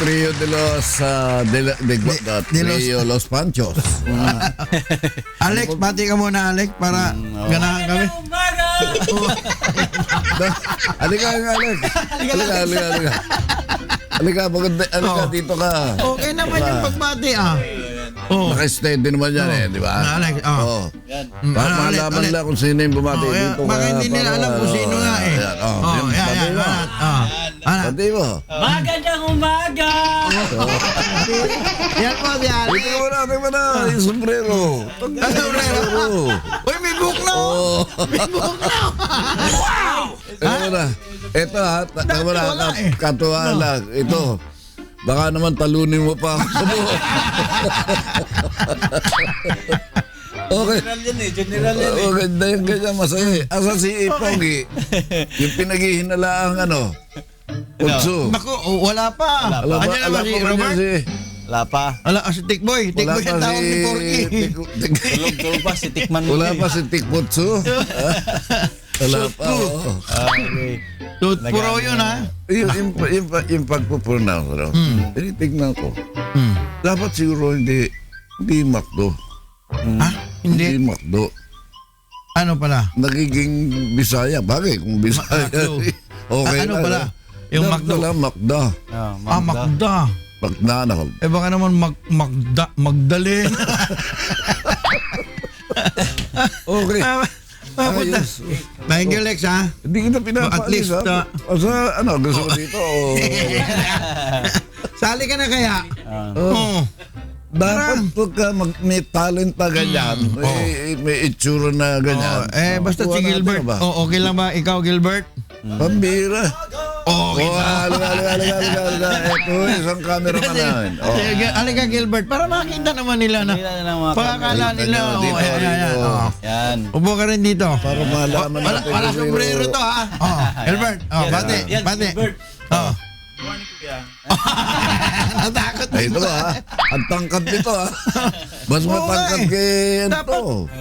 trio de los trio Los Panchos. Alex, bati ka muna, Alex, para ganahan kami. Halika, Alex. Halika. Halika, dito ka. Okay naman yung pagbati, ah. Naka-steady naman yan di ba? Alex, Malaman lang kung sino yung bumati dito. Baka hindi nila alam kung sino nga eh. Pati mo. Magandang umaga! Yan po, yan. Tingnan mo na, yung sombrero. Uy, may buhok na. May buhok na. Wow! Tingnan mo na. Ito tingnan mo na, katuwa lang. Ito. Baka naman talunin mo pa ako sa buhok. Okay. General yan eh. Ganda yung ganyan, masaya. Asa si Pogi? Yung pinaghihinalaang Putso. Naku, wala pa. Alam Ano naman si mo Robert? Wala pa. Wala, si Tikboy. Tikboy ang tawag ni Porky. Tulog pa si Tikman. Wala pa si Tikputso. Wala pa. Okay. Puro yun, ha? Yung pagpupronounce, tinitignan ko. Dapat siguro hindi McDo. Ha? Hindi? Hindi McDo. Ano pala? Nagiging Bisaya. Bagay kung Bisaya. McDo. Okay ano pala? Yung McDo. Magda. Magda. Magda na. Baka naman Magdalene. Okay. Ayos. Thank you, Lex, ha? Hindi kita pinapaalis, At least, ha? Gusto mo dito? Sali ka na kaya? Dapat pagka may talent na ganyan, may itsura na ganyan. Basta si Gilbert. Okay lang ba ikaw, Gilbert? Pambira. Okay na. Halika. Ito, isang camera ka na. Halika, Gilbert, para makita naman nila na. Pagkakala nila. Yan. Upo ka rin dito. Para malaman natin. Wala sombrero to, ha? Gilbert, bati. Natakot Ay, ito ang tangkad nito Mas matangkad kay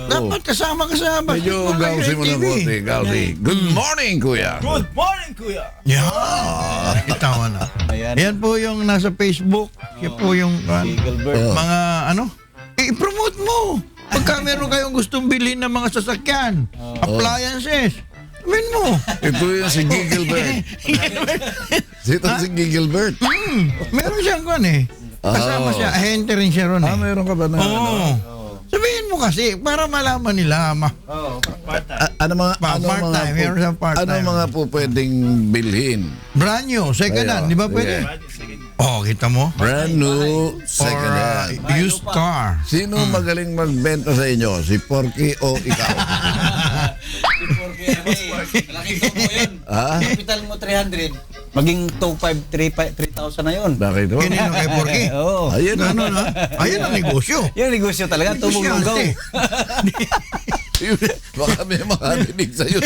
Dapat kasama ka sa medyo gawsi mo na konti, gawsi. Good morning, kuya. Good morning, kuya. Yeah. Itawa na. Yan po yung nasa Facebook. Yan po yung mga i-promote mo. Pagka meron kayong gustong bilhin ng mga sasakyan, appliances, sabihin mo. Ito yung si Gigglebert. Ito si Gigglebert. Meron siyang kasama siya. Ahente rin siya ron Meron ka ba na? Sabihin mo kasi, para malaman nila. Ano mga po pwedeng bilhin? Brand new, second hand, di ba pwede? Kita mo? Brand new, second hand. Used car. Sino magaling magbenta sa inyo? Si Porky o ikaw? Si Porky, malaking mo yun. Capital mo 300. Maging 3,000 na yun. Bakit o? Ganyan kay Porky. Oo. Ayun Ayun ang negosyo. Yung negosyo talaga, tumulugaw. Baka may makadinig sa'yo.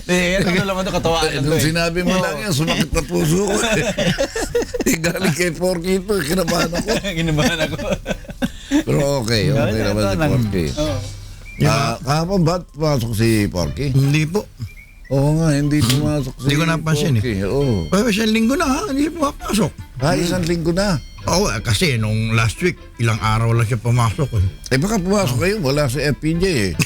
Ano lang ito, katawaan Nung sinabi mo lang yan, sumakit na puso ko. Galing kay Porky ito, kinabahan ako. Ginabahan ako. Pero okay naman si Porky. Kahapon ba pumasok si Porky? Hindi po. Oo nga, hindi pumasok si Porky. Hindi ko napansin isang linggo na hindi siya pumapasok. Isang linggo na. Kasi nung last week, ilang araw lang siya pumasok. Baka pumasok kayo, wala si FPJ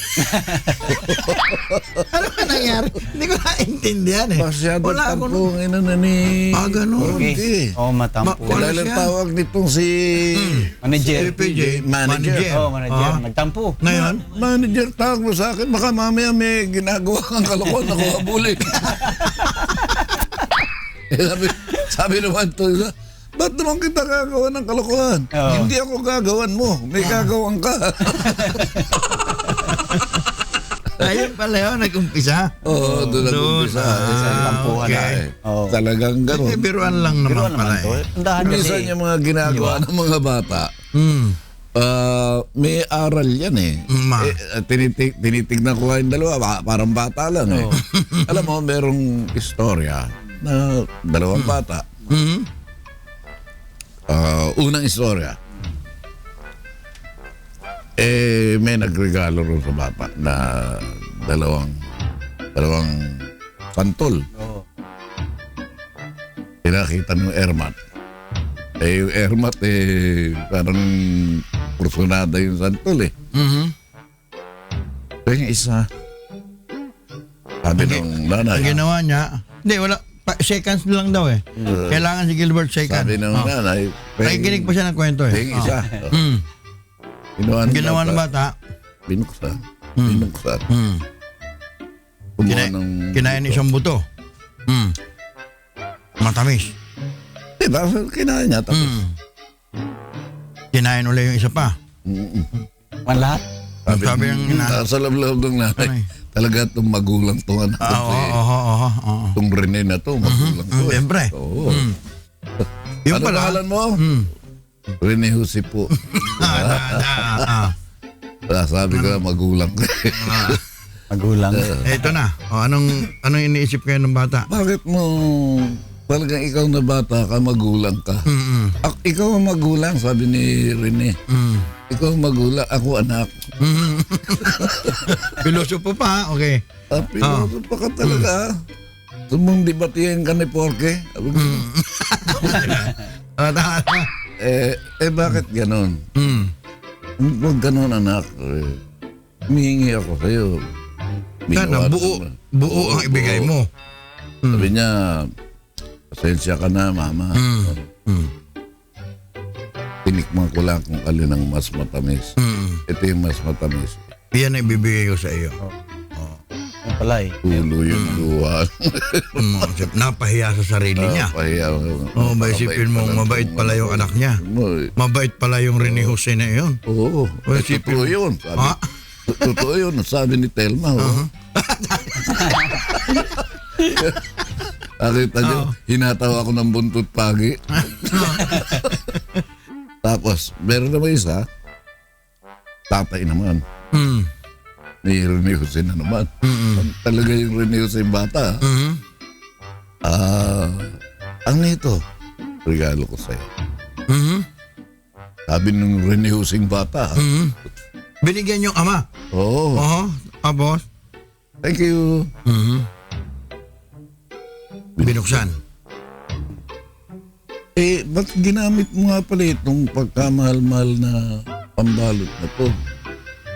Ano ba nangyari? Hindi ko naintindihan Masyado tampong ni ganun. Porky. Matampo. Wala lang tawag nitong si Manager. FPJ. Manager. Manager. Nagtampo. Ngayon? Manager, tawag mo sa akin, baka mamaya may ginagawa kang kalokohan ako habulin. sabi naman to, ba't naman kita gagawa ng kalokohan? Hindi ako gagawan mo, may gagawan ka. Ayun pala yun, nag-umpisa. Doon nag-umpisa. Tampuhan na Talagang gano'n. Biruan lang naman pala Minsan yung mga ginagawa ng mga bata, may aral yan tinitignan ko yung dalawa, parang bata lang Alam mo, merong istorya na dalawang bata. Unang istorya, may nagregalo rin sa bata na dalawang pantol. Pinakita ng airmat. Eh, yung Ermat, parang porsunada yung santol eh. Kaya yung isa, sabi ng nanay, Ang ginawa niya, hindi, wala, seconds lang daw eh. Kailangan si Gilbert second. sabi ng nanay, Nakikinig pa siya ng kwento eh. yung isa, Ang ginawa ng bata, binuksan. Binuksan. Kumuha ng... kinain isang buto. Matamis. Diba, kinain niya. Tapos, Kinain ulit yung isa pa. Man lahat. Sabi ng sa loob ng nanay, Ay. talaga itong magulang to. Oo. Itong Rene na to, magulang to. Siyempre. Oo. Yung Ano pala. pangalan mo? Rene Jose po. Sabi ko, magulang ko. Magulang. Ito na. Anong iniisip kayo ng bata? Bakit mo talagang ikaw na bata ka, magulang ka? Ikaw ang magulang, sabi ni Rene. Ikaw ang magulang, ako anak. Pilosopo pa, okay. Piloso pa ka talaga. Sumong debatihin ka ni Porke. Sabi ko, bakit ganon? Huwag ganon anak. Humihingi ako sa'yo. Sana buo ang ibigay mo. Sabi niya, pasensya ka na, mama. Tinikman ko lang kung alin ang mas matamis. Ito yung mas matamis. Yan ang ibibigay ko sa iyo. Yan pala eh. Tulo yung luha. Napahiya sa sarili niya. Pahiya. Isipin mo, mabait pala yung anak niya. Mabait pala yung Rene Jose na yun. Oo. Isipin Totoo mo. yun. Totoo yun. Sabi ni Telma. Nakita niyo, hinataw ako ng buntot pagi. Tapos, meron naman isa, tatay naman. Ni Rene Jose na naman. Talaga yung Rene Jose yung bata. Ano ito? Regalo ko sa'yo. Sabi ng Rene Jose yung bata. Binigyan yung ama. Oo. Tapos? Thank you. Binuksan. Ba't ginamit mo nga pala itong pagkamahal-mahal na pambalot na to?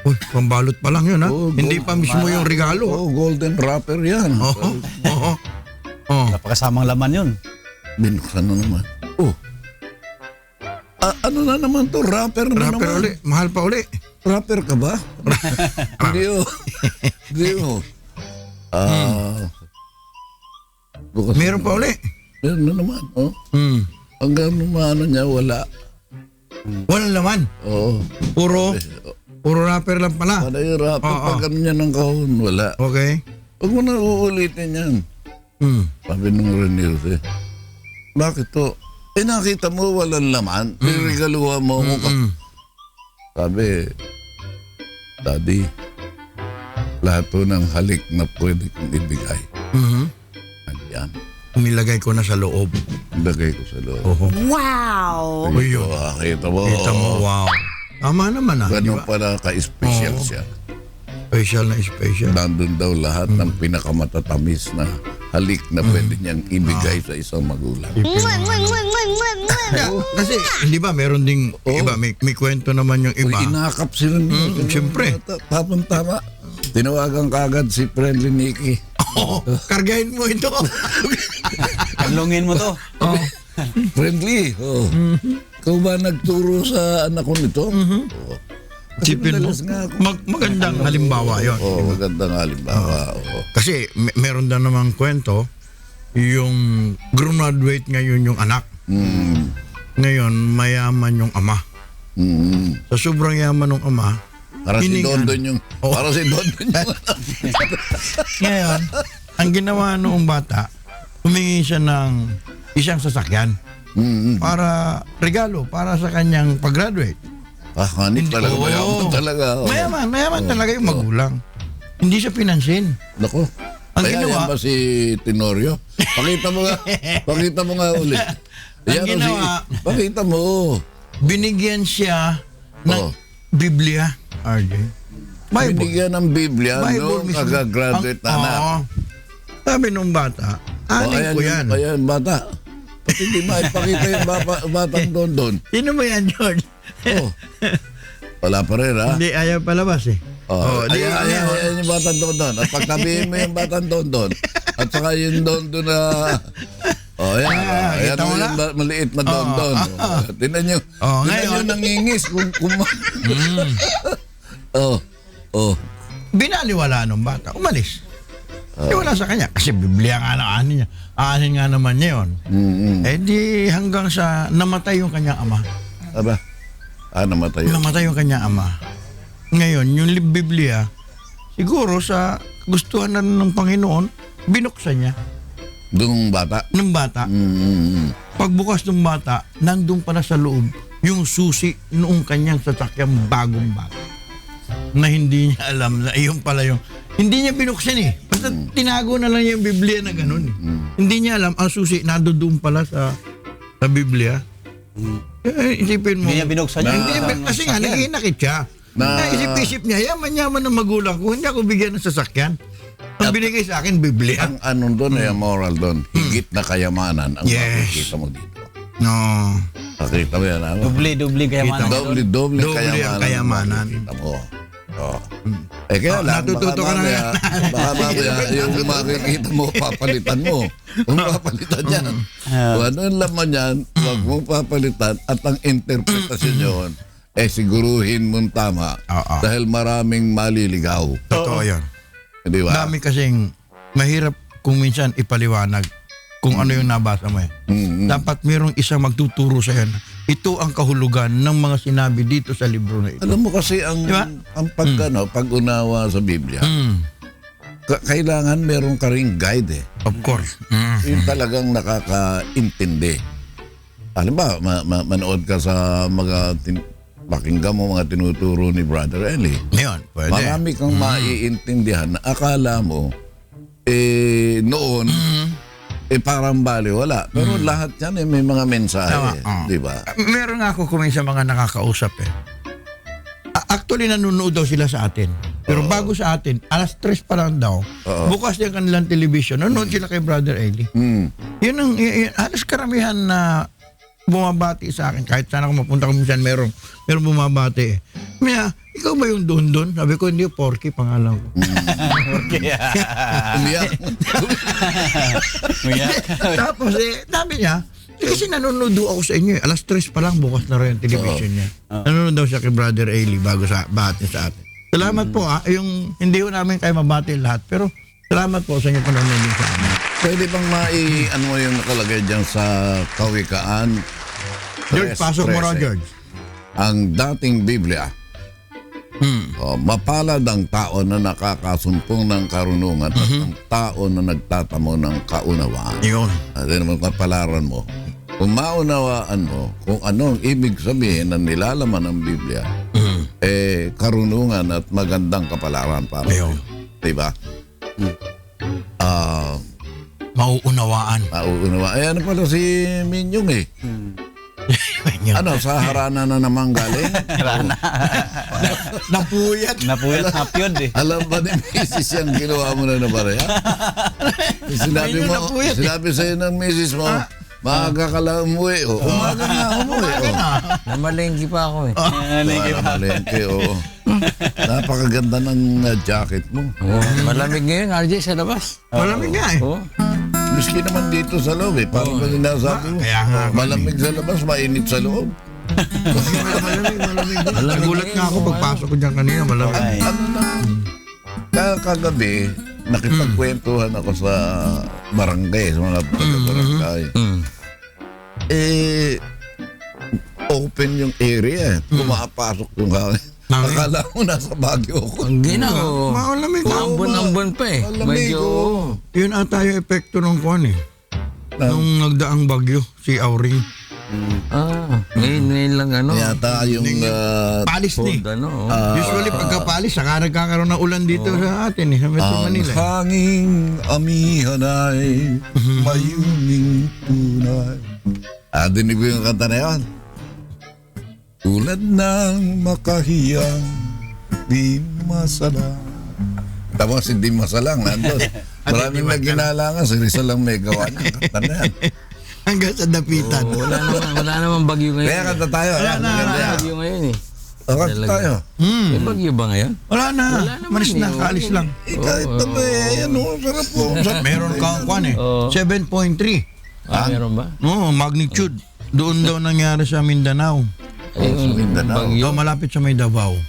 Uy, pambalot pa lang yun ha? Oo, Hindi pa mismo yung regalo. Golden wrapper yan. Napakasamang laman yun. Binuksan na naman. Ano na naman to? Wrapper na Rapper naman. uli. Mahal pa uli. Wrapper ka ba? Hindi oh. Hindi oh. Bukas Meron pa uli. Meron na naman. Hanggang ano niya, wala. Walang laman. Oo. Puro rapper lang pala. Wala yung wrapper. Pag ano niya ng kahon, wala. Okay. Huwag mo na uulitin yan. Sabi nung Rene Jose, bakit to? Nakita mo walang laman. Regaluhan mo ako. Sabi, Daddy, lahat to ng halik na pwede kong ibigay. Andiyan. Nilagay ko na sa loob. Ilagay ko sa loob. Wow! Uy, kita mo. Kita mo, wow. Tama naman Ganun diba? pala ka-special siya. Special na special. Nandun daw lahat ng pinakamatatamis na halik na pwede niyang ibigay sa isang magulang. Kasi, di ba, meron ding iba, may kwento naman yung Uy, iba. inakap sila niya. Siyempre. Tapang-tama. Tinawagan kagad si Friendly Nicky. Kargahin mo ito. Kanlungin mo to. Friendly. Ikaw ba nagturo sa anak ko nito? Sipin mo. Madalas nga ako. Magandang halimbawa yon. Magandang halimbawa. Kasi meron daw namang kwento, yung graduate ngayon yung anak. Ngayon, mayaman yung ama. Sa sobrang yaman ng ama, Para si hiningan. Dondon yung... Para si Dondon yung... Ngayon, ang ginawa noong bata, humingi siya ng isang sasakyan para regalo, para sa kanyang pag-graduate. Hanip talaga. Mayaman talaga. Mayaman talaga yung magulang. Hindi siya pinansin. Nako. Ang Kaya ginawa- yan ba si Tenorio? Pakita mo nga. Pakita mo nga ulit. Ang Yan ginawa- pakita mo. Binigyan siya ng Biblia, RJ. Bible. Binigyan ng Biblia noong mismo. kagagraduate na anak. Oo. Sabi nung bata, anin ko yan. Ayan, bata. Pati hindi maipakita yung batang Dondon. Sino ba yan, George? Oh. Wala pa rin, ha? Hindi, ayaw palabas eh. Ayan yung batang Dondon. At pagtabihin mo yung batang Dondon, at saka yung Dondon na... ayan. Ayan kita mo yung maliit na Dondon. Tingnan nyo. Tingnan nyo nangingis. Binaliwala nung bata. Umalis. Wala sa kanya. Kasi Biblia nga na anin niya. Anin nga naman niya yun. Eh di hanggang sa namatay yung kanyang ama. Aba? Namatay yun. Namatay yung kanyang ama. Ngayon, yung Biblia, siguro sa gustuhan na ng Panginoon, binuksan niya. Dung bata? Nung bata. Pagbukas ng bata, nandun pala sa loob yung susi noong kanyang sasakyang bagong-bago. Na hindi niya alam na iyon pala yung... Hindi niya binuksan eh. Basta tinago na lang yung Biblia na ganun eh. Hindi niya alam, ang susi nandoon pala sa Biblia. Isipin mo. Hindi niya binuksan yun. Kasi nga, nag-iinakit siya. Naisip-isip niya, yaman-yaman ng magulang ko, hindi ako bigyan ng sasakyan. Ang binigay sa akin, Biblia. Ang anong doon ay moral doon. Higit na kayamanan ang makikita mo dito. No. Nakita mo yan, ano? Doble kayamanan. Doble ang kayamanan. Nakikita mo. Kaya lang, natututo ka na baka mamaya, yung makikita mo, papalitan mo. Kung papalitan yan. Kung ano yung laman yan, huwag mong papalitan at ang interpretasyon yun, siguruhin mong tama. Dahil maraming maliligaw. Totoo yun. Di ba? Dami kasing mahirap kung minsan ipaliwanag kung ano yung nabasa mo eh. Dapat mayroong isang magtuturo sa yan. Ito ang kahulugan ng mga sinabi dito sa libro na ito. Alam mo kasi ang pag-unawa sa Biblia, kailangan meron ka ring guide eh. Of course. Yung talagang nakakaintindi. Alam ba, manood ka sa pakinggan mo mga tinuturo ni Brother Eli. Ngayon, pwede. Marami kang maiintindihan na akala mo, noon, parang baliwala. Pero lahat yan may mga mensahe. Di ba? Meron nga ako kumain sa mga nakakausap eh. Actually, nanonood daw sila sa atin. Pero bago sa atin, alas 3 pa lang daw, bukas yung kanilang television, nanonood sila kay Brother Eli. Yun ang, halos karamihan na bumabati sa akin. Kahit saan ako mapunta ko minsan, meron bumabati eh. Maya, ikaw ba yung Dondon? Sabi ko, hindi, Porky, pangalan ko. Porky. Umiyak. Tapos sabi niya, kasi nanonood ako sa inyo eh. Alas 3 pa lang, bukas na rin yung television niya. Nanonood daw siya kay Brother Eli bago sa bati sa atin. Salamat po yung hindi ko namin kayo mabati lahat, pero salamat po sa inyo panonood din sa amin. Pwede bang ano mo yung nakalagay dyan sa Kawikaan? George, pasok mo raw, George. Ang dating Biblia, mapalad ang tao na nakakasumpong ng karunungan at ang tao na nagtatamo ng kaunawaan. Yun. At naman kapalaran mo. Kung maunawaan mo kung anong ibig sabihin ng nilalaman ng Biblia, karunungan at magandang kapalaran para Ayun. diba? Mauunawaan. Ano pala si Minyong eh. Ano, sa harana na naman galing? Harana. Napuyat. Napuyat eh. Alam ba ni Mrs. yung ginawa mo na nabaraya? Sinabi sa'yo ng Mrs. mo, maaga ka lang umuwi. Umaga nga umuwi. Namalengke pa ako eh. Namalengke, oo. Napakaganda ng jacket mo. Malamig ngayon, RJ, sa labas. Malamig nga eh. Miski naman dito sa loob eh. Parang ba sinasabi mo? Kaya nga. Malamig sa labas, mainit sa loob. Malamig. Nagulat nga ako pagpasok ko dyan kanina. Malamig. Kagabi, nakipagkwentuhan ako sa barangay, sa mga barangay. Open yung area. Pumapasok yung hangin. Akala mo nasa Baguio ako. Ang ginaw. Malamig. Ambon-ambon pa eh. Malamig, oo. Yun ata yung epekto ng kuwan eh. Nung nagdaang bagyo, si Auring. Ngayon lang ano. Yata yung Palis ni. Usually pagkapalis, saka nagkakaroon ng ulan dito sa atin eh, sa Metro Manila. Ang hanging amihan ay mayuning tunay. Dinig mo yung kanta na yun? Tulad ng makahiyang di masalang. Tapos hindi masalang, nandun. Maraming nagkinalangan, si Rizal lang may gawa niya. Kanta na yan. Hanggang sa dapitan. Wala naman bagyo ngayon. Kaya kanta tayo. Wala na, Maganda Wala yan. bagyo ngayon eh. Kanta Talaga. tayo. May bagyo ba ngayon? Wala na. Wala naman Malis na, eh. kaalis lang. Kahit na ba ano, sarap po. Meron kang kwan eh. Oo. 7.3. Meron ba? Oo, magnitude. Doon daw nangyari sa Mindanao. Ayun, Mindanao. bagyo. Malapit sa may Davao.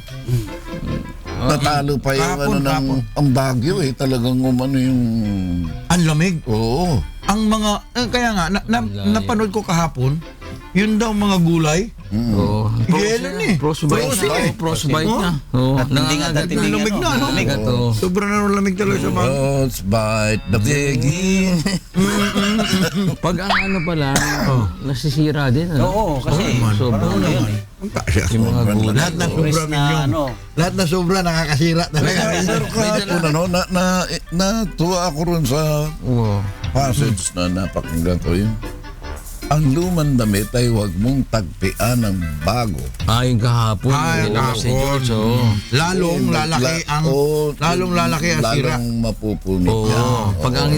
Natalo pa yung Kapon. ang Baguio eh. Talagang umano yung... Ang lamig. Oo. Ang mga, kaya nga, napanood ko kahapon, yun daw mga gulay. Oo. Yelo na eh. Frostbite Frozen na. eh. Frostbite na. Oo. Nangangagat Ang lamig na, no? Lamig. Oo. Sobrang lamig talaga sa mga. Frostbite, the biggie. Pag ang ano pala, nasisira din. Ano? Oo, kasi Sobrang yun eh. Ang tasya. yung mga gulay. Lahat na sobra Tourist na milyon. ano. Lahat na sobra nakakasira talaga. Pero kahapon ano, natuwa ako rin sa Oo. passage na napakinggan ko yun. Ang lumang damit ay huwag mong tagpian ng bago. Yung kahapon. Ay, nilabas si George, oo. Lalong lalaki ang lalaki ang sira. Lalong mapupunit Oo. yan. Pag ang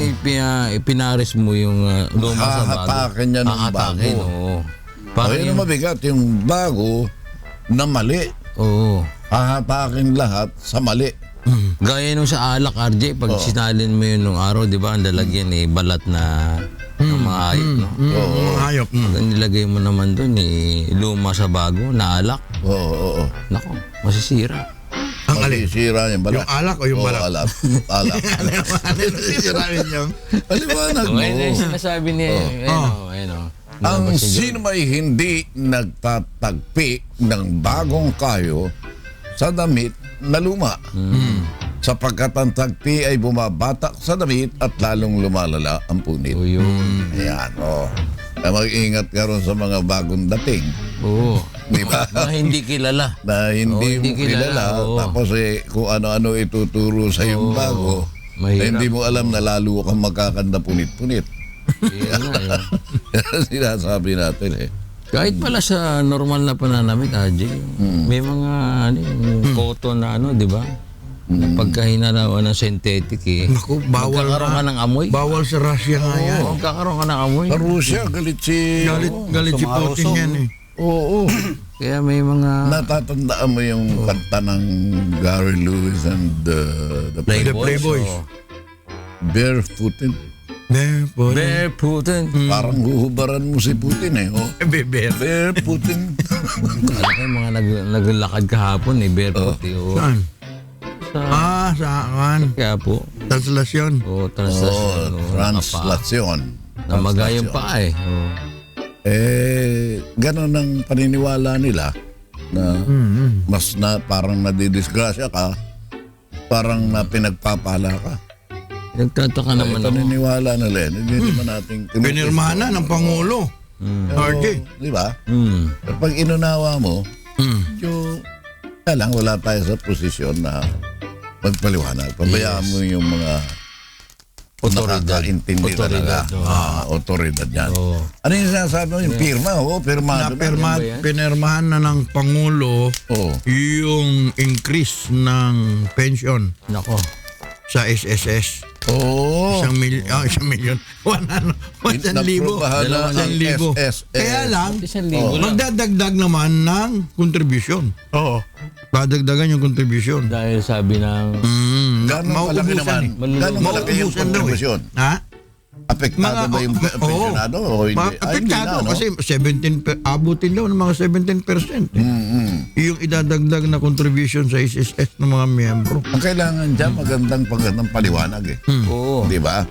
ipinaris mo yung luma sa bago. Hahatakin niya ng hahatakin, bago. oo. Ayun Parang ang yung, mabigat, yung bago na mali. oo. Hahatakin lahat sa mali. Gaya nung sa alak, RJ, pag sinalin mo yun nung araw, di ba, ang lalagyan balat na ng mga hayop, no? Mga hayop. Pag nilagay mo naman doon, luma sa bago, na alak. Oo. Nako, masisira. Ang alin? Masisira yung balat. Yung alak o yung Oo, balat? alak. Alak. Sisirain yung. Paliwanag mo. Ngayon yung sinasabi niya, ayun o. Ang sino may hindi nagtatagpi ng bagong kayo sa damit na luma. Sapagkat ang tagpi ay bumabatak sa damit at lalong lumalala ang punit. O yun. Ayan, Kaya mag-ingat ka ron sa mga bagong dating. Oo. Di ba? Mga hindi kilala. Na hindi hindi mo kilala. kilala, oo. Tapos kung ano-ano ituturo sa yung bago. Mahirap. Na hindi mo alam na lalo kang magkakanda punit-punit. Yun nga, yun. Sinasabi natin eh. Kahit pala sa normal na pananamit, RJ, may mga yung cotton na di ba? Pagka hinanawan ng synthetic Naku, bawal magkakaroon ka na. ng amoy. Bawal sa Russia nga yan. Oo, magkakaroon ka ng amoy. Sa Russia, galit si... Galit si Putin yan eh. Oo. Kaya may mga Natatandaan mo yung kanta ng Gary Lewis and the Playboys. Oo. Barefooted. Bear Putin. Parang huhubaran mo si Putin eh. Beber. Barefooted. Alam ko yung mga naglakad kahapon Bear Putin. Oo. Saan? Sa Saan? kaya po. Translasyon. Oo, translation. Translasyon. Namagayang pa Oo. Ganon ang paniniwala nila na mas na parang nadidisgrasya ka, parang na pinagpapala ka. Nagtataka naman ako. Paniniwala nila yan. Hindi naman natin... Pinirmahan na ng Pangulo. RJ. Di ba? Hmm. Pag inunawa mo, yung... Kaya lang, wala tayo sa posisyon na magpaliwanag. Pabayaan mo yung mga Otoridad. nakakaintindi talaga. Otoridad, Otoridad yan. Oo. Ano yung sinasabi mo? Yung pirma, pirmado na. Pinirmahan na ng Pangulo Oo. yung increase ng pension Nako. sa SSS. Oo. 1 milyon. 1,000,000. Naprobahan na ang 1,000,000. SSS. Kaya lang, 1,000,000 lang. magdadagdag naman ng contribution. Oo. Dadagdagan yung contribution. Dahil sabi ng Gano'ng malaki naman? Gano'ng malaki yung Mauubusan daw eh. kontribusyon? Ha? Apektado ba yung pensionado o hindi? Ay, hindi Apektado na, no? kasi 17 abutin daw ng mga 17%. Yung idadagdag na contribution sa SSS ng mga miyembro. Ang kailangan dyan, magandang paliwanag eh. Oo. Di ba?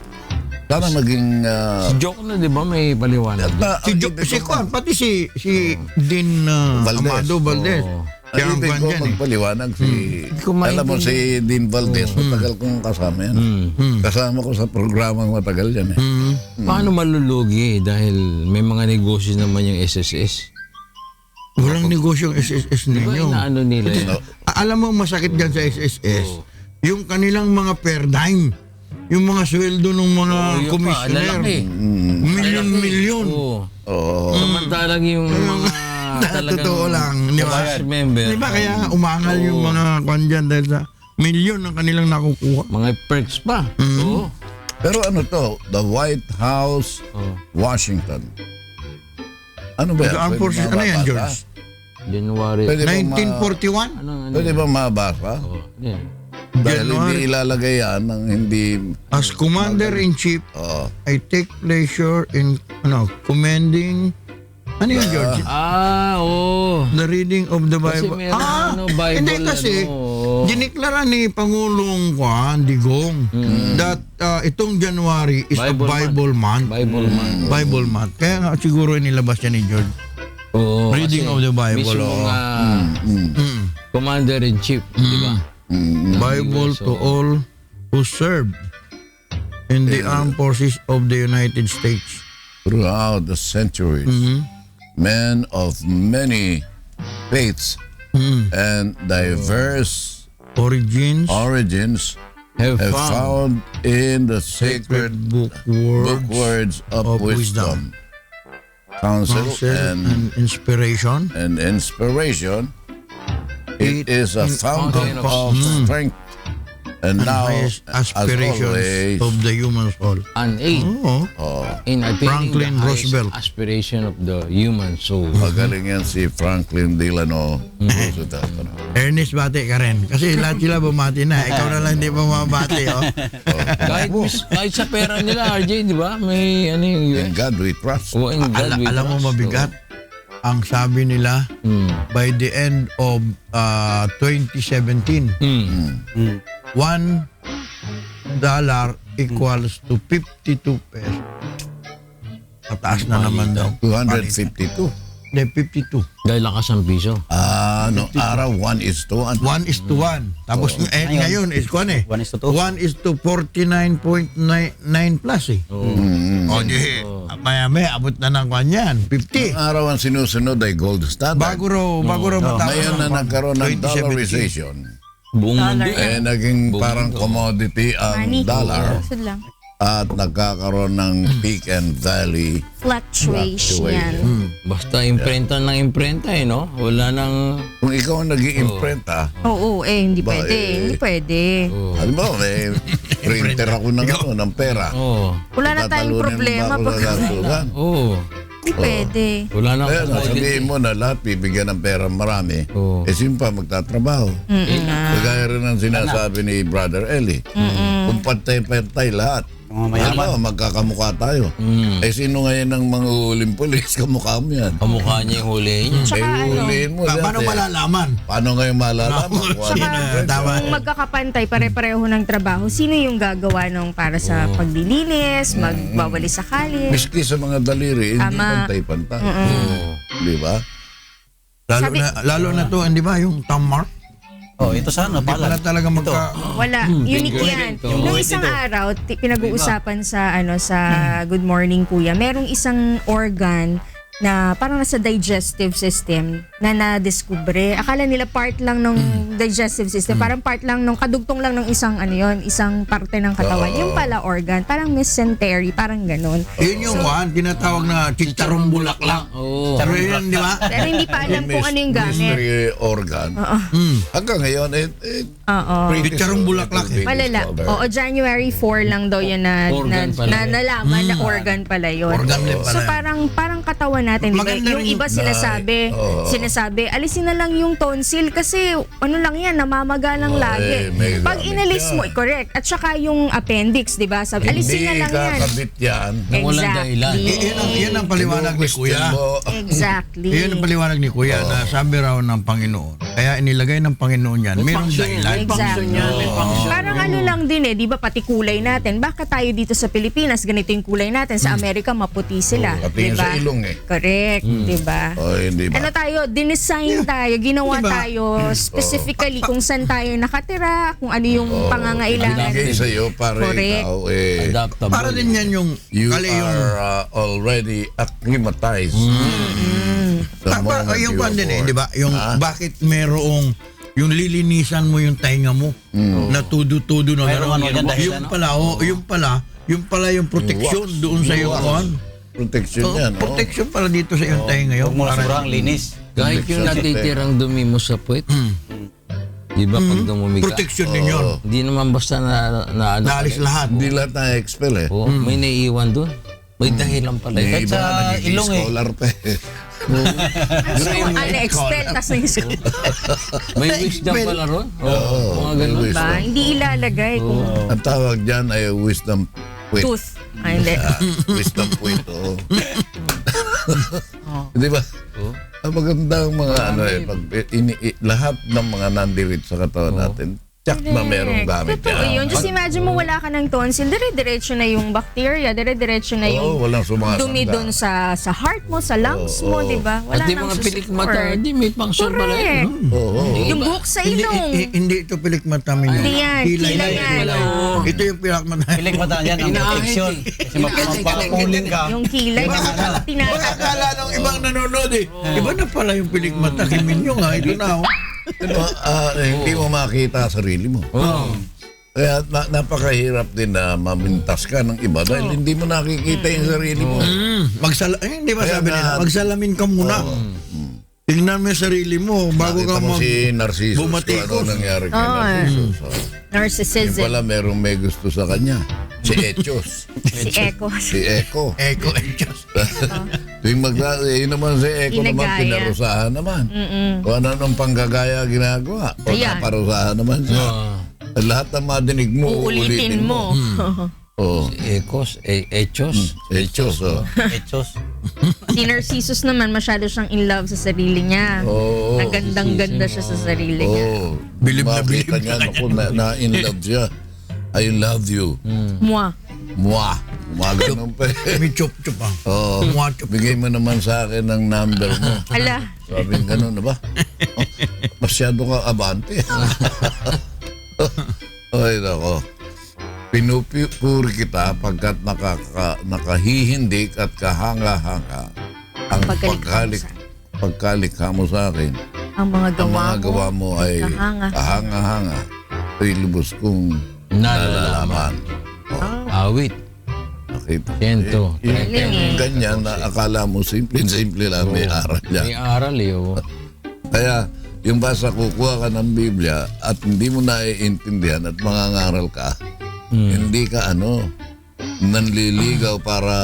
Sana maging... Si Joke na, di ba, may paliwanag? Si Juan, pati si Dean Valdez. Amado Valdez. Oo. Kaya ang Ibig kwan ko dyan eh. magpaliwanag si... ko Alam mo maintindihan. si Dean Valdez, matagal kong kasama yan. Kasama ko sa programang matagal yan eh. Paano malulugi dahil may mga negosyo naman yung SSS? Walang negosyo ang SSS Di ba ninyo. inaano nila yun? Alam mo masakit dyan sa SSS, yung kanilang mga per dime, yung mga sweldo ng mga Yun pa, commissioner, lalaki. milyon-milyon. Oo. Oo. Samantalang yung mga talagang Totoo lang, di ba? cast member. Di ba kaya umangal yung mga kwan dyan dahil sa milyon ang kanilang nakukuha. Mga perks pa. Oo. Pero ano to? The White House, Washington. Ano ba yan? The Armed Pwede Forces, ano yan, mababasa? George? January. Pwede ba 1941? Pwede ba mabasa? Yeah. Dahil hindi January. ilalagay yan ng hindi... As Commander-in-Chief, Oh, I take pleasure in commending George? The reading of the Kasi Bible. meron Bible. Hindi kasi, diniklara ni Pangulong Digong that itong January is a Bible month. Bible month. Kaya nga siguro inilabas yan ni George. Oo, Reading kasi of the Bible. mismo nga Commander-in-Chief, di ba? Bible to all who serve in the armed forces of the United States. throughout the centuries, men of many faiths and diverse Origins, origins Have have found found in the sacred book book words words of wisdom, counsel, and inspiration. and inspiration. It is a fountain of strength, and And now, highest as aspirations always, of the human soul. an aid Oo. in attaining Franklin the highest Roosevelt. aspiration of the human soul. magaling yan si Franklin Delano Roosevelt. Ernest, bati ka rin. Kasi lahat sila bumati na. Ikaw na lang hindi bumabati. Oh. kahit sa pera nila, RJ, di ba? May ano yung In US. God we trust. Oh, in God we Alam mo trust. mabigat. Ang sabi nila, by the end of 2017, $1 equals to 52 pesos. Mataas na naman daw. 252. Hindi, 52. Dahil lakas ang piso. No araw 1:1. 1:1. Tapos ngayon is kung ano eh. 1:2. 1:49.9 plus eh. O di, maya abot na ng kwan yan. 50. Araw ang sinusunod ay gold standard. Bago raw matapos. Ngayon na ng nagkaroon ng 2017. dollarization, Buong mundo. naging parang commodity ang dollar Sud lang. at nagkakaroon ng peak and valley. Fluctuation. Basta imprenta ng imprenta no? Wala nang... Kung ikaw ang nag-i-imprenta, Oo, hindi Ba, pwede. Hindi pwede. alam mo, may printer ako ng pera. Oo. Wala na tayong problema pag Oo. hindi pwede. Wala nang... Kaya sabihin mo na lahat bibigyan ng pera marami, Oo. sino pa magtatrabaho? Kagaya rin ang sinasabi ni Brother Eli. Kung pantay-pantay lahat, ano, magkakamukha tayo. Sino ngayon ang mga huling polis? Kamukha mo yan. Kamukha niya yung huli niya. Tsaka Huliin mo. Paano dati. malalaman? Paano ngayon malalaman? Saka kung magkakapantay, pare-pareho ng trabaho, sino yung gagawa nung para sa paglilinis, magwawalis sa kali? Miski sa mga daliri, hindi Tama. pantay-pantay. Di ba? Lalo na to, hindi ba, yung thumb mark? Oh, ito sana Hindi pala pala. talaga magka... Wala, unique yan. Nung isang araw, pinag-uusapan sa Good Morning Kuya, merong isang organ na parang nasa digestive system na na-discover. Akala nila part lang ng digestive system, parang part lang ng kadugtong lang ng isang isang parte ng katawan. Yung pala organ, parang mesentery, parang ganun. Yun yung tinatawag na chicharong bulaklak. Oo. Pero yun, di ba? Pero hindi pa alam kung ano yung gamit. Mystery organ. Hanggang ngayon, Oo. Chicharong bulaklak eh. Malala. Oo, January 4 lang daw yun na Organ pala yun. nalaman na organ pala yun. Organ din So pala. parang katawan natin, di ba? Maganda Yung rin iba sinasabi, alisin na lang yung tonsil kasi ano lang yan, namamaga lang lagi. may Pag gamit inalis yan. mo, correct. At saka yung appendix, di ba? Sabi, alisin na lang yan. kakabit yan. Nang walang dahilan. Yun ang paliwanag ni Kuya. Exactly. Yun ang paliwanag ni Kuya na sabi raw ng Panginoon. Kaya inilagay ng Panginoon yan. Mayroong dahilan. Exactly. Parang ano lang din di ba, pati kulay natin. Bakit tayo dito sa Pilipinas, ganito yung kulay natin. Sa Amerika, maputi sila. Pati Di yung ba? sa ilong Correct, di ba? Hindi ba? Ano tayo, dinesign tayo, ginawa Diba? tayo specifically kung saan tayo nakatira, kung ano yung pangangailangan. Binigay sa'yo para Correct. ikaw Adaptable. Para din yan yung... you kali yung are already acclimatized. The moment yung you kwan din are di ba? Yung bakit merong yung lilinisan mo yung tainga mo na tudo-tudo na Mayroong gano'n. ano dyan dahilan, Yung pala yung protection doon sa iyo kwan. protection yan. Protection pala dito sa iyong tainga yun. Huwag mo na Para- sobrang linis. Kahit yung natitirang dumi mo sa puwet, Di ba pag dumumi ka? Protection din yun. Hindi naman basta na ano. Naalis lahat. Hindi lahat na-expel eh. Oo, may naiiwan doon. May dahilan pala. May Kahit iba sa nga nagiging ilong eh. scholar pa eh. So, expel, tas na yung school. May wisdom pala ron. Oo, mga ganun. Wisdom. Ba? Hindi ilalagay kung Ang tawag dyan ay wisdom quit. tooth. Ay, hindi. Wisdom quit, oo. Di ba? Ang magandang mga ano eh, pag lahat ng mga nandirit sa katawan natin, tsak na merong gamit Totoo yan. yun. Just imagine mo wala ka ng tonsil, dire-diretso na yung bacteria, dire-diretso na yung Oo, walang sumasanda. dumi dun sa heart mo, sa lungs mo, di ba? At Wala di nang mga pilik mata, support. hindi may function pala yun. Correct. Oo. Yung buhok sa ilong. Hindi ito pilikmata mo. Hindi yan. Kilay yan. Ito yung pilikmata. Pilik mata yan ang protection. Kasi mapapuling ka. Yung kilay. Akala ng ibang nanonood eh. Iba na pala yung pilikmata. Kimin nyo nga. Ito na. Hindi mo makita sarili mo. Kaya napakahirap din na mamintas ka ng iba dahil hindi mo nakikita yung sarili mo. Hindi ba Kaya sabi nila? Magsalamin ka muna. Tingnan mo yung sarili mo bago Nakita ka mo si Narciso, bumatikos. ano nangyari kay Narciso. Yung Narcissism. pala merong may gusto sa kanya. Si Echos. Si Echo. Si Eko. Eko, Diyos. Tuwing yun naman si Eko naman, Ginagaya. pinarusahan naman. Kung ano nung panggagaya ginagawa. O Ayan. naparusahan naman siya. Lahat ng madinig mo, Uulitin mo. Oo. Echos, Echos. Echos, oh. Echos. Si Narcissus naman, masyado siyang in love sa sarili niya. Oo. Nagandang-ganda siya sa sarili niya. Oo. Bilib na bilib Makita niya, naku, na in love siya. I love you. Mwah. Mwah. Ganun pa eh. May chup-chup ah. Oo. Mwah-chup. Bigay mo naman sa akin ng number mo. Ala. Sabi ganun na ba? Masyado ka abante. Ay, nako. Pinupuri kita pagkat nakahihindik at kahanga-hanga ang pagkalikha mo sa akin. Ang mga Ang gawa mga gawa mo ay kahanga. kahanga-hanga. Ay lubos kong nalalaman. Awit. Nakita. Kento. Yung ganyan na akala mo simple lang may aral May yan. aral eh. Oh. Kaya yung basta kukuha ka ng Biblia at hindi mo naiintindihan at mangangaral ka, hindi ka nanliligaw para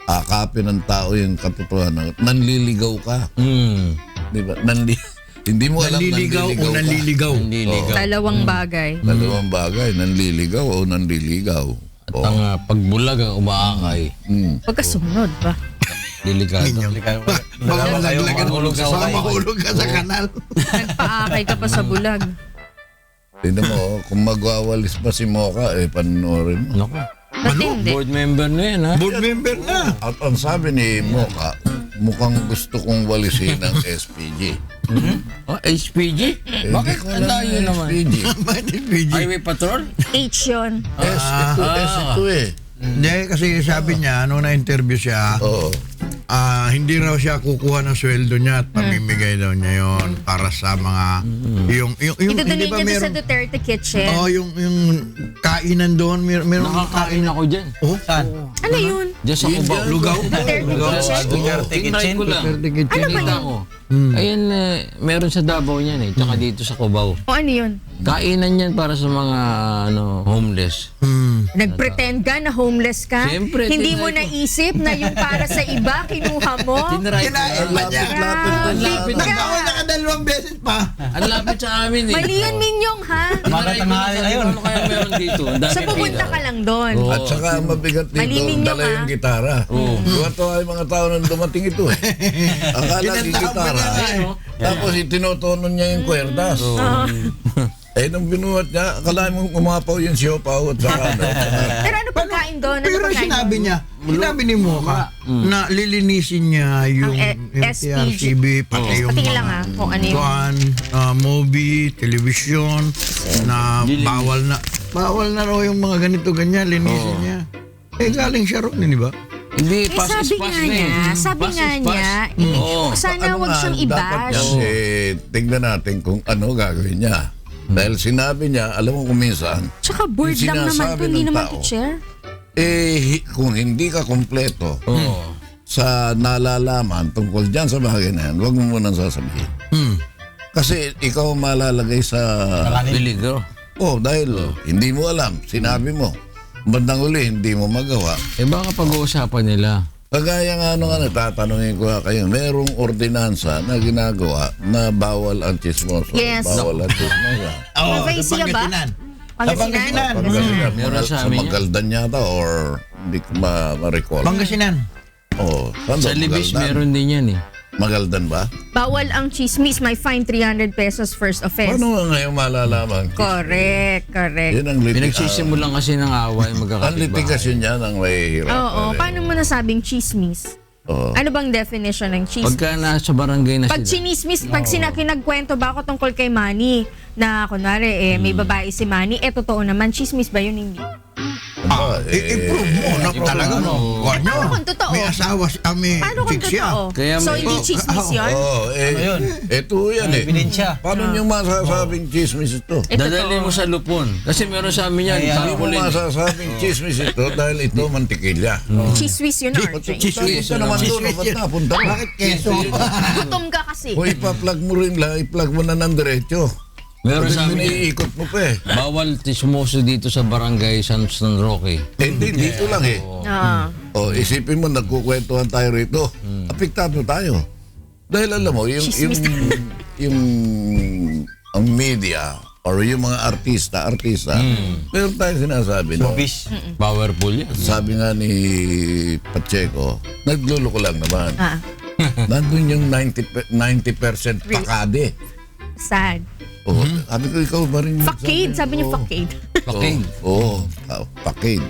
akapin ng tao yung katotohanan. Nanliligaw ka. Di ba? Hindi mo alam Nanliligaw o nanliligaw ka. nanliligaw. Niligaw. Dalawang bagay. Dalawang bagay, nanliligaw o nanliligaw. At ang pagbulag ang umaakay. Pagkasunod ba? Delikado. Baka malaglagan Mahulog ka baka sa mahulog ka sa kanal. Nagpaakay ka pa sa bulag. Tignan mo, kung magwawalis pa si Mocha, panoorin mo. Naku. Matindi. Board member na yan ha. Board member na. At ang sabi ni Mocha, mukhang gusto kong walisin ng SPG. Oh, HPG? Bakit Hindi ko ang alam layo na naman? SPG. Bakit PG? Highway Patrol? H yun. S ito eh. Hindi, kasi sabi niya, nung na-interview siya, Oo. hindi raw siya kukuha ng sweldo niya at pamimigay daw niya yon para sa mga yung Idudulin ba niya doon sa meron Duterte Kitchen. yung kainan doon meron Nakakain ako dyan. oh Saan? Ano yun? Diyan sa Cubao. lugaw Duterte Kitchen? Duterte Tinry ko lang. Ano ba Kita yun? ko. Ayun, meron sa Davao niyan eh. Tsaka dito sa Cubao. O ano yun? Kainan yan para sa mga homeless. Nagpretend ka na homeless ka? Siyempre, Hindi tinry mo ko. naisip na yung para sa iba, kinuha mo? Tinry ko. kinain pa niya Grabe ako ka. nakadalawang beses pa Ang lapit sa amin eh. Mali yun, Minyong, ha? Bakit ang mahal na yun? Ano kaya meron dito? Ang dami Sa pupunta pila. ka lang doon. Oo. At saka ang mabigat Malimin dito, nyo, dala ha? yung gitara. Tuwa-tuwa yung mga tao nang dumating ito eh. Akala yung Kinantahan pa gitara. niya nga, Tapos tinotonon niya yung kwerdas. Nung binuhat niya, akala mo umapaw yung siopaw at saka Pero ano pagkain doon? Ano pero pagkain sinabi doon? niya sinabi ni Mocha na lilinisin niya yung MTRCB pati yung Patingin lang, ha? Kung ano yung... movie, television na bawal na raw yung mga ganito ganyan linisin niya galing siya ron di ba? Hindi, Eh, pass is sabi pass nga na eh. niya, sabi Pass nga is niya, pass. Oo. sana Ano wag nga, siyang dapat i-bash. yan, tingnan natin kung ano gagawin niya. Dahil sinabi niya, alam mo kung minsan, Tsaka board yung lang naman sinasabi to, hindi ng naman tao. to chair. kung hindi ka kompleto sa nalalaman tungkol dyan sa bagay na yan, huwag mo munang sasabihin. Kasi ikaw ang malalagay sa... Peligro. dahil hindi mo alam, sinabi mo. Bandang uli, hindi mo magawa. Baka pag-uusapan nila. Kagaya nga tatanungin ko kayo, merong ordinansa na ginagawa na bawal ang chismoso. Yes. Bawal ang chismosa. Provincia ba? Pangasinan? Pangasinan. Meron sa Sa amin yan. Magaldan yata or hindi ko ma-recall. Pangasinan. Saan Sa ba? Libis Magaldan? meron din yan eh. Magaldan ba? Bawal ang chismis, may fine 300 pesos first offense. Paano nga ngayon malalaman? Correct. Yun ang Pinagsisimulan kasi ng away ang magkakapit litigasyon niya ng may hirap. Oo, paano mo nasabing chismis? Oo. Ano bang definition ng chismis? Pagka nasa barangay na Pag sila. chinismis, pag kinagkwento ba ako tungkol kay Manny, na kunwari, may babae si Manny, totoo naman, chismis ba yun? Hindi. I-prove mo na talaga mo. Paano kung totoo? May asawa, may Paano kung chick siya. totoo? Kaya So, may- hindi chismis yun? yun? Ito yan eh. Ebidensya. Paano nyo masasabing chismis ito? Dadalhin mo sa lupon. Kasi meron sa amin yan. Hindi mo Tarpaulin. masasabing chismis ito dahil ito mantikilya. Chismis yun, RJ. Punta naman doon, ba't napunta mo? Bakit keso? Gutom ka kasi. Kung ipa-plug mo rin lang, i-plug mo na ng diretso. Meron sa amin yan. Iniikot mo pa eh. Bawal chismoso dito sa barangay San Roque. Hindi, dito lang eh. Isipin mo, nagkukwentuhan tayo rito. Apektado tayo. Dahil alam mo, yung ang media or yung mga artista, meron tayong sinasabi no? Showbiz. Powerful yan. Sabi nga ni Pacheco, nagluloko lang naman. Ah, Nandun yung 90% pakade. sad. Sabi ko, ikaw ba rin? Facade, sabi niya facade. Pakig. Pakade.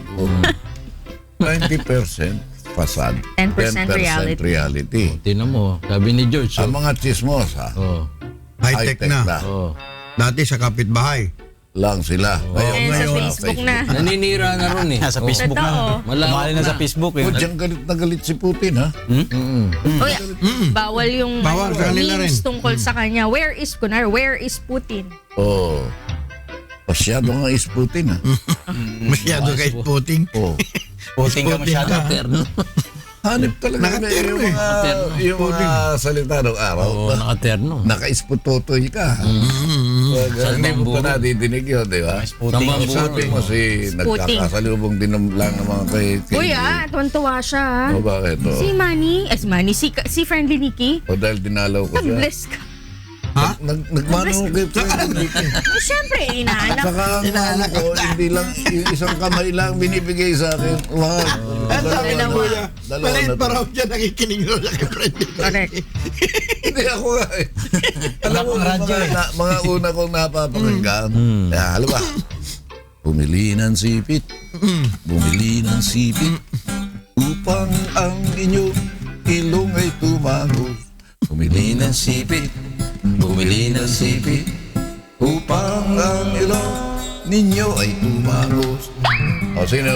90% fasad. 10% reality. Tinan mo. Sabi ni George. Ang mga chismosa, Oh. High-tech na. Oh. Dati sa kapitbahay. lang sila. Ngayon sa Facebook na. Naninira na ron eh. Sa Facebook na. Totoo. Tumali na sa Facebook eh. Diyan galit na galit si Putin, ha? Uy, bawal yung Bawal sa kanila memes rin. tungkol sa kanya. Where is Putin? Oo. Masyado nga is Putin, ha? Masyado kay Puting. Oo. Puting ka masyado. Terno. Hanip talaga na Nakaterno yung eh. mga, yung mga salita ng araw. Oo, nakaterno. Naka-isputotoy ka. Hindi mo pa nadidinig yun, di ba? Puting. Sabi mo si nagkakasalubong din lang ng mga kay... Uy tuwan-tuwa siya. O bakit? O Si Manny, si Friendly Nikki. dahil dinalaw ko siya. Nag-bless ka. Ha? Nagmano kay Frederick. Eh, Siyempre, inaanak. Saka ang ano ko, hindi lang, yung isang kamay lang binibigay sa akin. Wow. Kuya, Dalawa maliit na pa to. raw siya nakikinig raw sa friend. Correct. Hindi ako nga eh. Alam mo, mga una kong napapakinggan. Alam ba? Bumili ng sipit. Bumili ng sipit. Upang ang inyong ilong ay tumagos. Bumili ng sipit. Bumili ng sipit. Upang ang ilong ninyo ay tumagos. O sino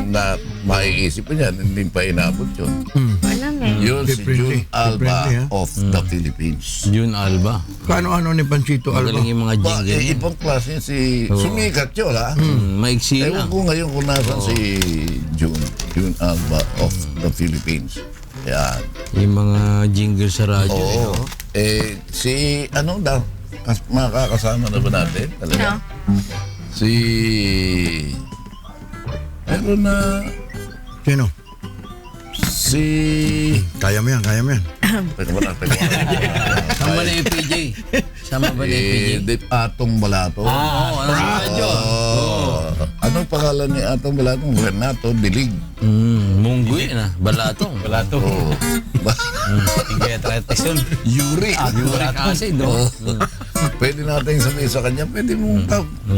na maiisip niyan? Hindi pa inabot yun. Alam eh. Yun si June Differently. Alba Differently, ha? of the Philippines. June Alba. Ano ni Panchito Alba? Magaling yung mga jingle niya. Ibang klase si... Sumikat yun, ha? Maiksi Ewan lang. ko ngayon kung nasan si June Alba of the Philippines. Yan. Yung mga jingle sa radyo. Oo. Si... Ano daw? Makakasama na ba natin? Talaga? Si... Meron na... Sino? Si... Kaya mo yan. Teka ba na? Sama ba ni PJ? Sama ba ni PJ? Atong Balato. Oo, ano sa radyo? Anong pangalan ni Atong Balato? Renato Dilig. Munggoy na. Balatong. Balato. Oo. Tingay atratis yun. Yuri. Uric acid, no? Pwede natin sabihin sa kanya, pwede mong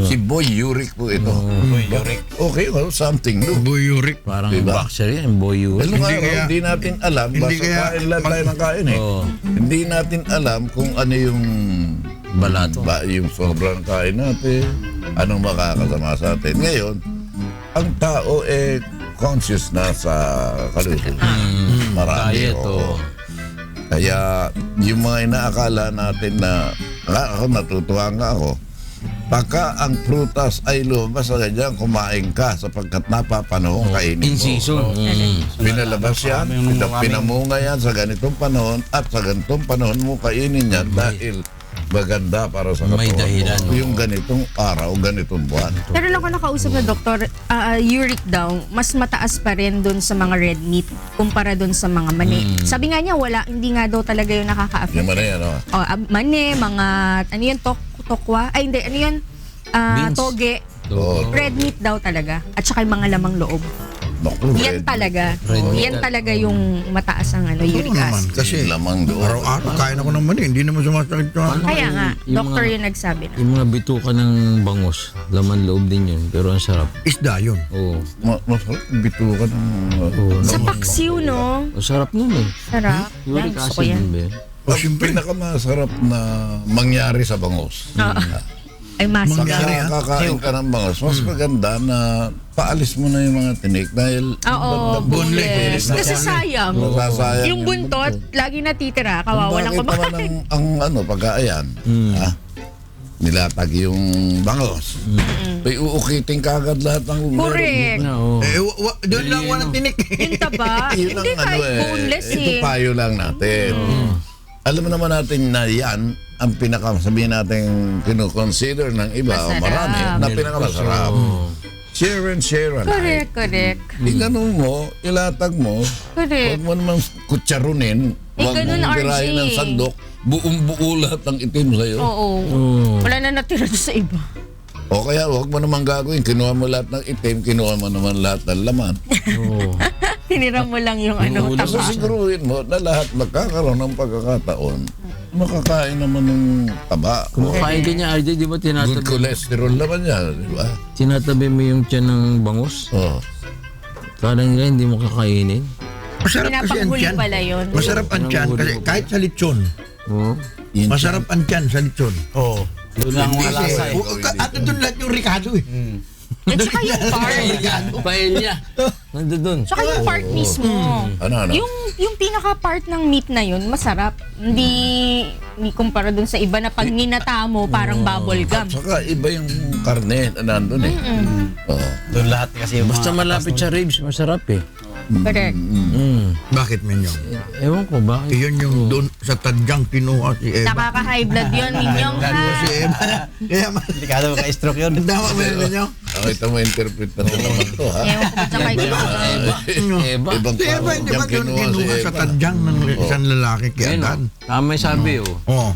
si Boy Yurik po ito. Uy, Yorick. Okay, well, something new. Buyurik. Parang Diba? boxer yan, boy Well, Uric. hindi natin alam, hindi basta kaya- kain lang tayo ng kain eh. Oo. Hindi natin alam kung ano yung Balato. yung sobrang kain natin, anong makakasama sa atin. Ngayon, ang tao conscious na sa kalusugan. Marami. Diet, oo. Kaya yung mga inaakala natin na ako natutuwa nga ako. Pagka ang prutas ay lumabas sa ganyan, kumain ka sapagkat napapanahon kainin In mo. season. Pinalabas yan, pinamunga yan sa ganitong panahon at sa ganitong panahon mo kainin yan dahil maganda para sa May katawan dahilan, mo. Yung ganitong araw, ganitong buwan. Pero lang ako nakausap na doktor, uric daw, mas mataas pa rin dun sa mga red meat kumpara dun sa mga mani. Sabi nga niya, hindi nga daw talaga yung nakaka-affect. Yung yan, ano? Mani, mga, ano yun, tokwa? Ay, hindi, ano yun? Beans. Toge. Oo. Red meat daw talaga. At saka yung mga lamang loob. Naku, Yan talaga. Red meat. Yan talaga yung mataas ang uric naman, acid. kasi lamang doon. araw-araw kain ako ng mani, hindi naman sumasakit yung Kaya nga, Yung doctor mga- yung nagsabi na. Yung mga bituka ng bangus, laman loob din yun, pero ang sarap. isda yun. Oo. Masarap, bitukan ng... Sa paksiw, no? Ang sarap nun eh. Sarap. Yan, Uric gusto ko acid yan. din ba yun? Ang pinakamasarap na mangyari sa bangus. Ay, mas. Mangyari, Pagka kakain ka ng bangus, mas maganda na paalis mo na yung mga tinik dahil Oo, boneless. Kasi sayang. nasasayang Yung buntot, lagi natitira. Kawawa lang Bakit naman kumakain. ang pagkaayan, nilatag yung bangus. Uukitin ka agad lahat ng Correct. Oo. Doon lang walang tinik. Yung taba, Yun hindi ang kahit boneless ito eh. payo lang natin. Alam mo naman natin na yan ang sabihin natin kinukonsider ng iba o Masarap. marami na pinakamasarap. Share and share alike. Correct. Ganun mo, ilatag mo, Correct. huwag mo naman kutsarunin, huwag ganun, mong birahin RJ. ng sandok, buong-buo lahat ng itim sa'yo. Oo. Oo. Wala na natira doon sa iba. O kaya huwag mo naman gagawin, kinuha mo lahat ng itim, kinuha mo naman lahat ng laman. Oo. Tinira mo lang yung ano, Ulo. taba. Sasiguruhin mo na lahat magkakaroon ng pagkakataon, makakain naman ng taba. Kumakain ka niya, RJ, di ba Good tinatabi, cholesterol naman yan, di ba? tinatabi mo yung tiyan ng bangus? Oh. Parang nga hindi mo kakainin. Masarap kasi ang Pinapanghuli tiyan. pala yun. Masarap ang tiyan kasi kahit sa lechon. Oo. Yun Masarap ang tiyan sa lechon. Oo. Doon lang ang lasa eh. At doon lahat yung ricado eh. At saka yung part. Paella. Nandun dun. Saka yung part mismo. Ano? Yung pinaka-part ng meat na yun, masarap. Hindi kumpara dun sa iba na pag ninata mo, parang bubble gum. Saka iba yung karne na nandun eh. Oh. Doon lahat kasi yung Basta malapit sa ribs, masarap eh. Correct. Bakit Minyong? Ewan ko, bakit? Iyon yung doon sa tadyang kinuha si Eva. Nakaka-high blood yun, Minyong ha. Si Eva. Kaya delikado ka-stroke yun. tama ba yun Minyong? Nakita mo, interpret na naman to, ha? Ewan ko ba't kay Eba. Ibang Si Eva, hindi ba tadyang doon kinuha sa Eva. tadyang ng isang lalaki kay Ayun, Adan? tama yung sabi oh. Oo.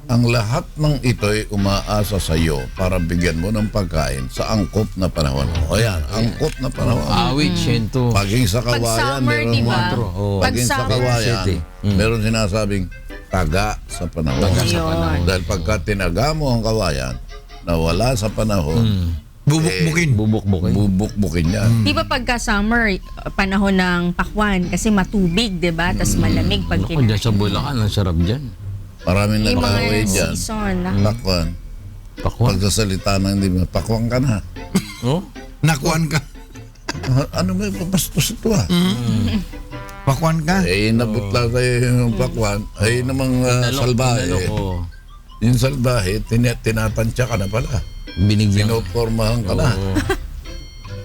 Ang lahat ng ito'y umaasa sa iyo para bigyan mo ng pagkain sa angkop na panahon. O yan, angkop na panahon. Awit, syento. Paging sa Pag kawayan, summer, meron di ba? Oo. Pag Paging sa summer, kawayan, City. meron sinasabing taga sa panahon. Ayun. Dahil pagka tinaga mo ang kawayan na wala sa panahon, Bubuk-bukin. Bubuk-bukin. bubukbukin yan. Di ba pagka summer, panahon ng pakwan, kasi matubig, di ba? Tapos malamig pag Ako, dyan sa Bulacan, ang sarap dyan. Maraming Yung nagkaway mga dyan. season. Pakwan. Pakwan. Pagsasalita ng hindi mo, pakwan ka na. Oh? Nakuan ka. Ano may babastos ito ah? Pakuan ka. Nabutla sa'yo yung pakwan. Ay namang salbahe. Oo. Yung salbahe, tinatansya ka na pala. Binigyan. Pinopormahan ka na.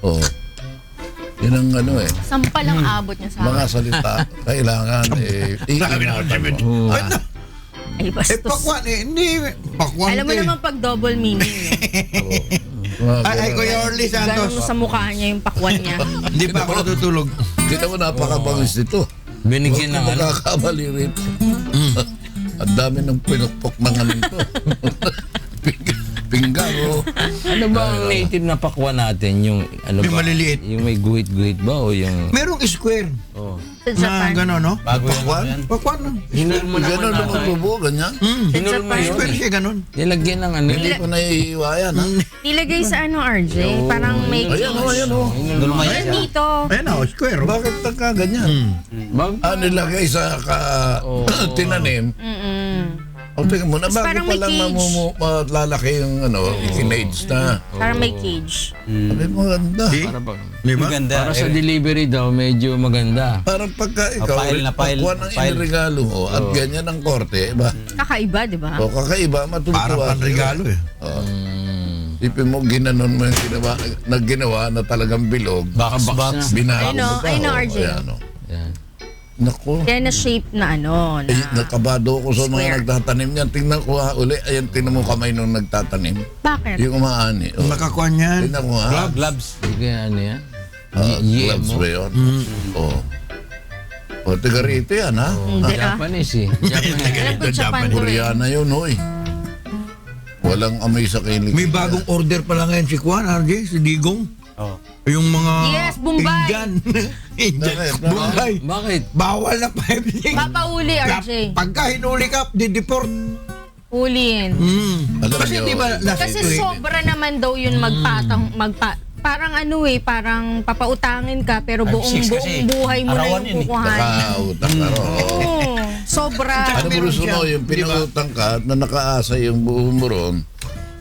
Oo. Yun ang ano eh. Sampal ang abot niya sa Mga akin. salita, kailangan iingatan mo. Ay, Eh, bastos. pakuan eh. Hindi. Pakuan Alam mo ka eh. naman pag double meaning. Ay, Kuya Orly Ganon Santos. sa mukha niya yung pakwan niya. Hindi pa ako natutulog. Kita mo napakabangis nito. Binigyan ng Huwag ano. ka makakabali rin. Ang dami ng pinukpok ng ano nito. Pinggan oh. Ano ba ang native na pakwan natin? Yung ano Yung ba? maliliit. Yung may guhit-guhit ba o yung... Merong square. Oh. Sa Na Japan. gano'n, no? Bago yung Pakwan? yan. Pakuan lang. Hinul mo naman Ganon naman natin. bubo, ganyan. Hinul mo yun. Square siya gano'n. Nilagyan ng ano. Hindi ko naiiwayan ha. Nilagay sa ano, RJ? Parang may Ayan oh, ayan oh. Dulmay Ayan siya. dito. Ayan o, square. Oh. Bakit nagka ganyan? Bag? Nilagay sa tinanim. O tingnan mo, na bago parang pa may lang cage. malalaki yung teenage na. Parang may cage. Sabi mo, ganda. Para, ba? Di ba? Maganda. Para sa delivery daw, medyo maganda. Parang pagka ikaw, File na file. pagkuhan ng File. iniregalo mo at ganyan ang korte, ba? Kakaiba, di ba? O kakaiba, Parang matutuwa. panregalo eh. Isipin mo, ginanon mo yung ginawa na talagang bilog. Box box. na. Binago Ayun, mo oh, pa. ayun, oh, RJ. ayan, oh. Yan. Nako. Kaya na-shape na ano, na... Nakabado ako sa mga Square. nagtatanim niyan. Tingnan ko ha, uli. Ayan, tingnan mo kamay nung nagtatanim. Bakit? Yung umaani. Oh. Nakakuha niyan. Tingnan mo ha. Gloves. Hindi kaya ano yan? Gloves ba yun? Oh. O, tiga rito yan ha. Hindi ah. Japanese eh. Japanese. Alam ko Japan to eh. Koreana yun, oy. Walang amoy sa kilig. May bagong order pa lang ngayon si Kwan, RJ, si Digong. Oh. Yung mga Yes, Bombay. Indian. Indian. Bakit? Bombay. Bakit? Bawal na 5 days. Papauli, RJ. Pagka hinuli ka, dideport. Ulin. Alam Kasi niyo, di ba last Kasi week, sobra naman daw yun parang ano eh, parang papautangin ka pero buong 5-6 kasi. buhay mo na Arawan yung yun eh. kukuhanin. nakautang ka ron. Oo, sobra. Ano mo gusto mo, yung pinautang ka na nakaasa yung buo mo ron.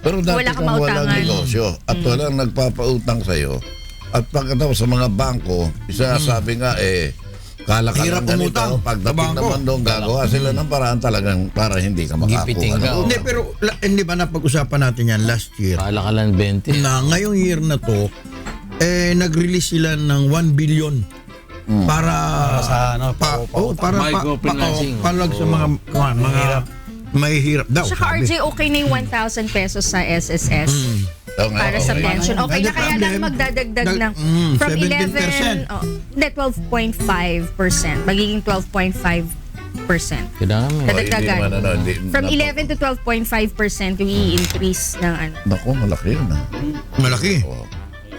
Pero dati Wala kang kang walang mautangan. negosyo at walang nagpapautang sa'yo. At pagkatapos sa mga bangko, isa sabi nga kalakalan Hirap ganito. umutang sa Pagdating bangko. naman doon, gagawa sila ng paraan talagang para hindi ka Gipiting makakuha. ka, ng Hindi, utang. pero hindi ba napag-usapan natin yan last year? Kalakalan 20. Na ngayong year na to, nag-release sila ng 1 billion para sa ano, para Microfinancing. palag sa mga mahihirap daw. Tsaka sabi. RJ, okay na yung 1,000 pesos sa SSS. Oo nga, Para sa okay. pension. Okay na Hindi kaya lang problem. magdadagdag ng from 17%. 11, hindi, 12.5%. Magiging 12.5%. Kailangan mo. Dadagdagan. Hindi naman, hindi- From nako. 11 to 12.5% yung i-increase ng ano. Naku, malaki yun ha. Malaki. Oh.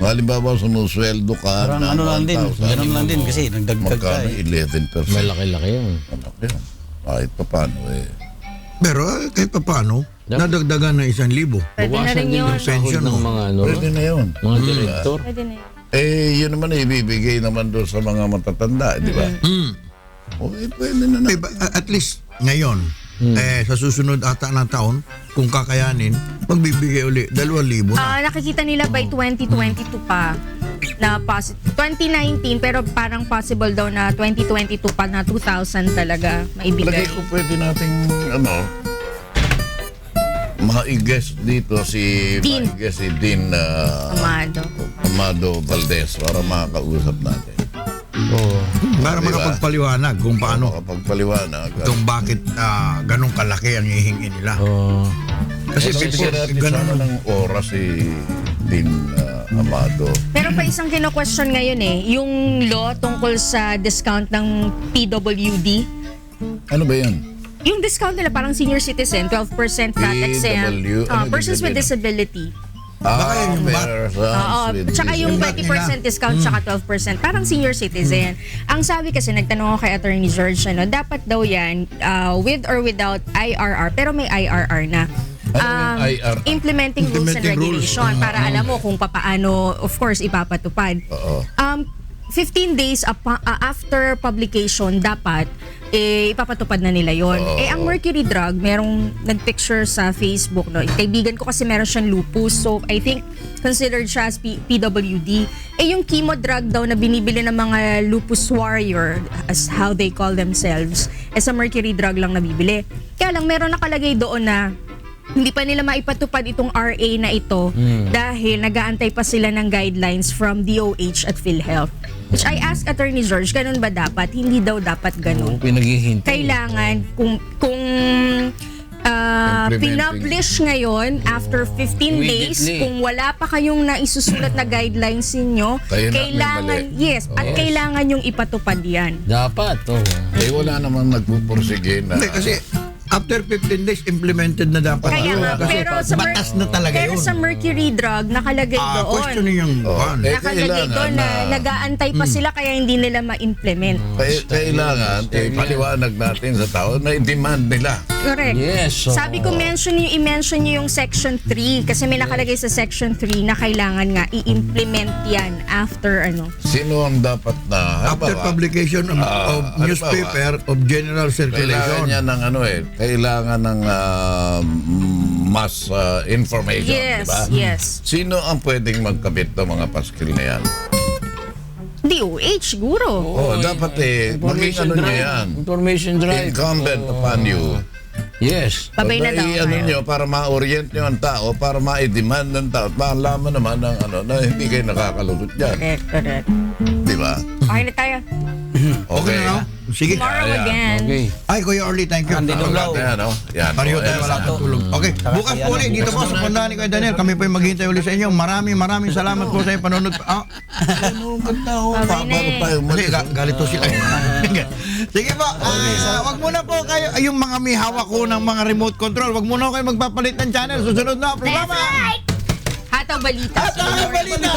Halimbawa, sumusweldo ka Parang ng ano lang din. 1,000, Ganun lang din kasi nagdagdag ka magkano eh. 11%. Malaki-laki yun. Malaki yun. Kahit pa paano Pero kahit pa paano, nadagdagan ng 1,000. Pwede na Bawasan rin din yun. yung sahod Pension, ng no? mga ano, Pwede na yun. mga direktor. Pwede na yun. Yun naman ibibigay naman doon sa mga matatanda, di ba? Okay, pwede na Eh, at least ngayon, sa susunod ata na taon, kung kakayanin, magbibigay uli 2,000 na. Nakikita nila by 2022 pa na 2019 pero parang possible daw na 2022 pa na 2,000 talaga maibigay. Lagay ko pwede nating, ma-guess dito si Dean. Dean Amado. Amado Valdez para makakausap natin. Oo. Para Di ba? makapagpaliwanag kung paano, Kapagpaliwanag. kung bakit ganong kalaki ang hihingi nila. Oo. Kasi Bibigyan natin ganun sana ng oras si Dean Amado. Meron pa isang kino-question ngayon yung law tungkol sa discount ng PWD. Ano ba yan? Yung discount nila parang senior citizen, 12% VAT exempt. PW, ano Persons with ibig disability. Baka yun yung bat. Oo, tsaka yung Yung bat 20% discount tsaka 12%, parang senior citizen. Ang sabi kasi, nagtanong ako kay Attorney George, dapat daw yan with or without IRR, pero may IRR na. Ano yung IRR? Implementing rules and Implementing rules. regulation para alam mo kung paano, of course, ipapatupad. Oo. 15 days after publication, dapat ipapatupad na nila yon. Ang mercury drug, merong nag-picture sa Facebook. No? Kaibigan ko kasi meron siyang lupus. So, I think considered siya as PWD. Yung chemo drug daw na binibili ng mga lupus warrior, as how they call themselves, sa mercury drug lang nabibili. Kaya lang, meron nakalagay doon na hindi pa nila maipatupad itong RA na ito dahil nag-aantay pa sila ng guidelines from DOH at PhilHealth. Which I asked Attorney George, ganun ba dapat? Hindi daw dapat ganun. Pinaghihintay. Kailangan kung pinublish ngayon after 15 days, Immediately. kung wala pa kayong naisusulat na guidelines ninyo, Kayo na may kailangan, mali. yes, at kailangan yung ipatupad yan. Dapat. Oo. Wala namang nagpupursige na. Hindi, kasi after 15 days, implemented na dapat. Kaya yun. nga, Kasi pero sa batas na talaga pero yun. sa mercury drug, nakalagay doon. Question yung Nakalagay doon na nag-aantay pa sila kaya hindi nila ma-implement. Kailangan, paliwanag natin sa tao na i-demand nila. Correct. Yes. oo. Sabi ko, i-mention nyo yung section 3 kasi may nakalagay sa section 3 na kailangan nga i-implement yan after Sino ang dapat na? after publication of halimbawa, newspaper of general Kailangan circulation. niya ng kailangan ng mass information, di Yes, ba? yes. Sino ang pwedeng magkabit ng mga paskil na yan? DOH siguro. Dapat maging ano niya yan. Information drive. Incumbent upon you. Yes. Pabay na daw. Nyo para ma-orient nyo ang tao, para ma-demand ng tao, para malaman naman ng na hindi kayo nakakalulot dyan. Correct. Di ba? Okay na tayo. Okay. na, no? Sige. Tomorrow again. Okay. Ay, Kuya Orly, thank you. Andy Dumlaw. Yan, no? Yan. Pareho tayo, Oh, wala kang tulog. Okay, bukas po ulit dito po sa pundahan ni Kuya Daniel. Kami po yung maghihintay ulit sa inyo. Maraming salamat po sa inyong panonood. Ano, ganda ho. Babay na Bago eh. tayo Kasi umalis. galit to sila. Sige po, wag muna po kayo, yung mga may hawak ko ng mga remote control, wag muna kayo magpapalit ng channel. Susunod na ang programa. That's right! Hataw balita. At ang balita!